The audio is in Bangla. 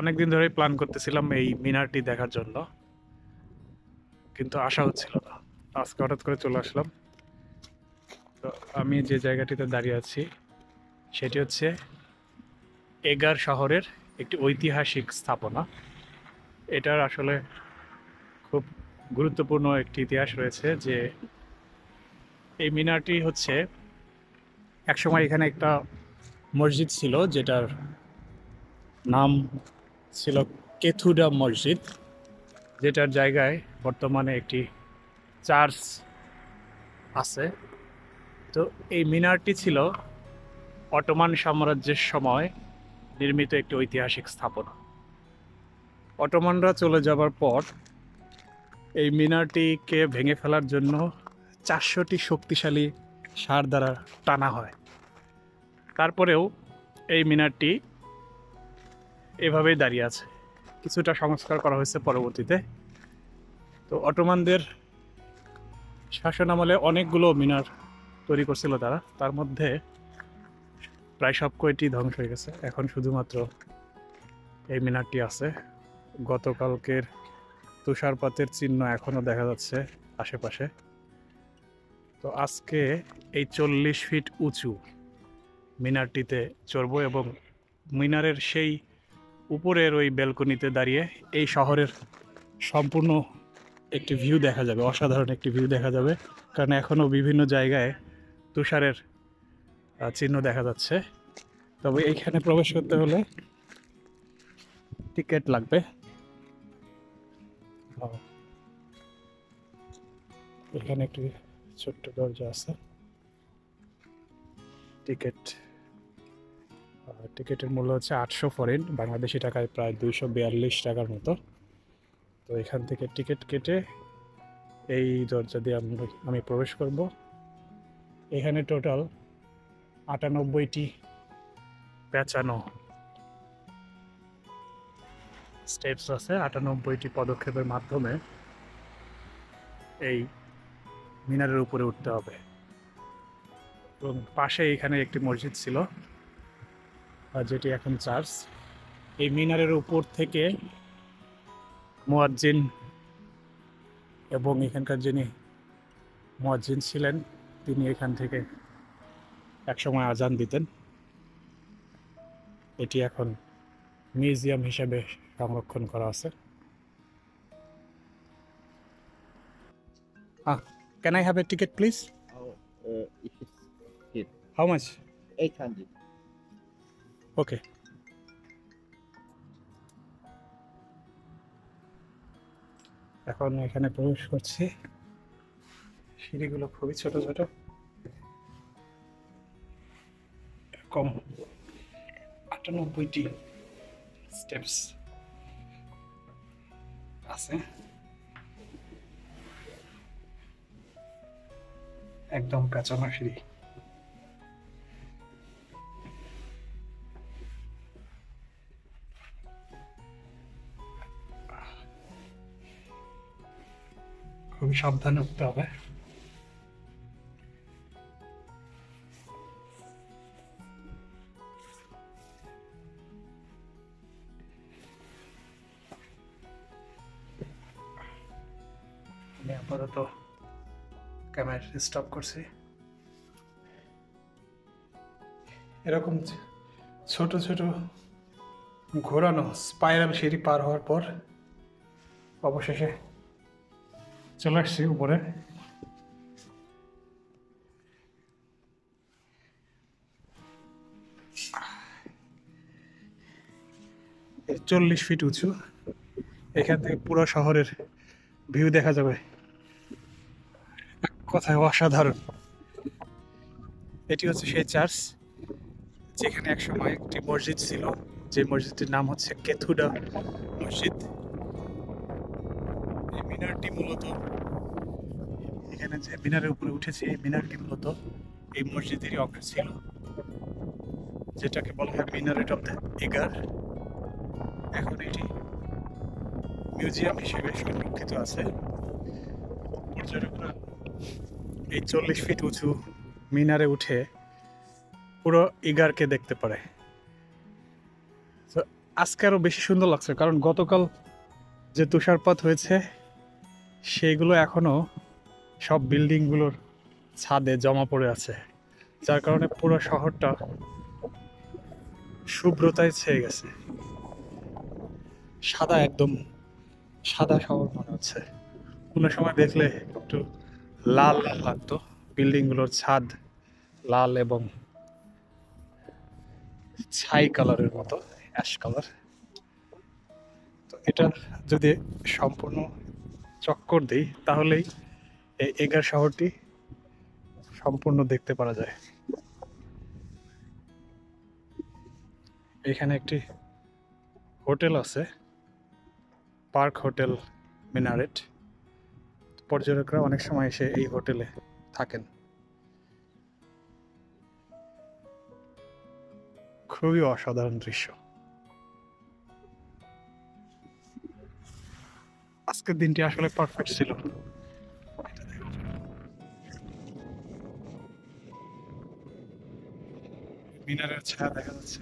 অনেকদিন ধরেই প্ল্যান করতেছিলাম এই মিনারটি দেখার জন্য, কিন্তু আসা হচ্ছিল না। আজকে হঠাৎ করে চলে আসলাম। তো আমি যে জায়গাটিতে দাঁড়িয়ে আছি সেটি হচ্ছে এগার শহরের একটি ঐতিহাসিক স্থাপনা। এটার আসলে খুব গুরুত্বপূর্ণ একটি ইতিহাস রয়েছে যে এই মিনারটি হচ্ছে একসময় এখানে একটা মসজিদ ছিল, যেটার নাম ছিল কেথুডা মসজিদ, যেটার জায়গায় বর্তমানে একটি চার্চ আছে। তো এই মিনারটি ছিল অটোমান সাম্রাজ্যের সময় নির্মিত একটি ঐতিহাসিক স্থাপনা। অটোমানরা চলে যাবার পর এই মিনারটিকে ভেঙে ফেলার জন্য 400টি শক্তিশালী ষাঁড় দ্বারা টানা হয়। তারপরেও এই মিনারটি এভাবেই দাঁড়িয়ে আছে। কিছুটা সংস্কার করা হয়েছে পরবর্তীতে। তো অটোমানদের শাসনামলে অনেকগুলো মিনার তৈরি করছিল তারা, তার মধ্যে প্রায় সব কয়টি ধ্বংস হয়ে গেছে। এখন শুধুমাত্র এই মিনারটি আছে। গতকালকের তুষারপাতের চিহ্ন এখনো দেখা যাচ্ছে আশেপাশে। তো আজকে এই 40 ফিট উঁচু মিনারটিতে চড়বো এবং মিনারের সেই উপরের ওই ব্যালকনিতে দাঁড়িয়ে এই শহরের সম্পূর্ণ একটি ভিউ দেখা যাবে। অসাধারণ একটি ভিউ দেখা যাবে, কারণ এখনও বিভিন্ন জায়গায় তুষারের চিহ্ন দেখা যাচ্ছে। তবে এইখানে প্রবেশ করতে হলে টিকিট লাগবে। এখানে একটি ছোট্ট দরজা আছে। টিকিটের মূল্য হচ্ছে 800 ফরেন, বাংলাদেশি টাকায় প্রায় 242 টাকার মতো। তো এখান থেকে টিকিট কেটে এই দরজা দিয়ে আমি প্রবেশ করব। এখানে টোটাল 98টি পেঁচানো স্টেপস আছে। 98টি পদক্ষেপের মাধ্যমে এই মিনারের উপরে উঠতে হবে। এবং পাশে এখানে একটি মসজিদ ছিল, যেটি এখন চার্চ। এই মিনারের উপর থেকে মুয়াজ্জিন এবং এখানকার যিনি মুয়াজ্জিন ছিলেন তিনি এখান থেকে একসময় আজান দিতেন। এটি এখন মিউজিয়াম হিসেবে সংরক্ষণ করা আছে। Can I have a ticket please? It is here. How much? 800. ওকে। এখন এখানে প্রবেশ করছি। সিঁড়িগুলো খুবই ছোট ছোট, কম 98টি স্টেপস আছে। একদম পেঁচানো সিঁড়ি। খুবই সাবধানে উঠতে হবে। আমি আপাতত ক্যামেরা স্টপ করছি। এরকম ছোট ছোট ঘোরানো স্পাইরাল সিঁড়ি পার হওয়ার পর অবশেষে চলে আসছি উপরে। এর 40 ফিট উঁচু। এখান থেকে পুরো শহরের ভিউ দেখা যাবে। কথায় অসাধারণ। এটি হচ্ছে সেই চার্চ যেখানে একসময় একটি মসজিদ ছিল, যে মসজিদটির নাম হচ্ছে কেথুডা মসজিদ। এই মিনারটি মূলত, এখানে যে মিনারের উপরে উঠেছে, এই মিনারটি মূলত এই মসজিদেরই অংশ ছিল, যেটাকে বলা হয় মিনারেট অফ দ্য এগার। এখন এটি মিউজিয়াম হিসেবে সংরক্ষিত আছে। পর্যটকরা এই 40 ফিট উঁচু মিনারে উঠে পুরো ইগারকে দেখতে পারে। তো আজকে আরো বেশি সুন্দর লাগছে, কারণ গতকাল যে তুষারপাত হয়েছে সেগুলো এখনো সব বিল্ডিংগুলোর ছাদে জমা পড়ে আছে, যার কারণে পুরো শহরটা শুভ্রতায় ছেয়ে গেছে। সাদা, একদম সাদা শহর মনে হচ্ছে। কোনো সময় দেখলে একটু লাল লাল লাগতো, বিল্ডিংগুলোর ছাদ লাল এবং ছাই কালারের মতো, অ্যাশ কালার। তো এটা যদি সম্পূর্ণ চক্কর দিই তাহলেই এই এগার শহরটি সম্পূর্ণ দেখতে পারা যায়। এখানে একটি হোটেল আছে, পার্ক হোটেল মিনারেট। পর্যটকরা অনেক সময় এসে এই হোটেলে থাকেন। খুবই অসাধারণ দৃশ্য। আজকের দিনটি আসলে পারফেক্ট ছিল। মিনারের ছায়া দেখা যাচ্ছে।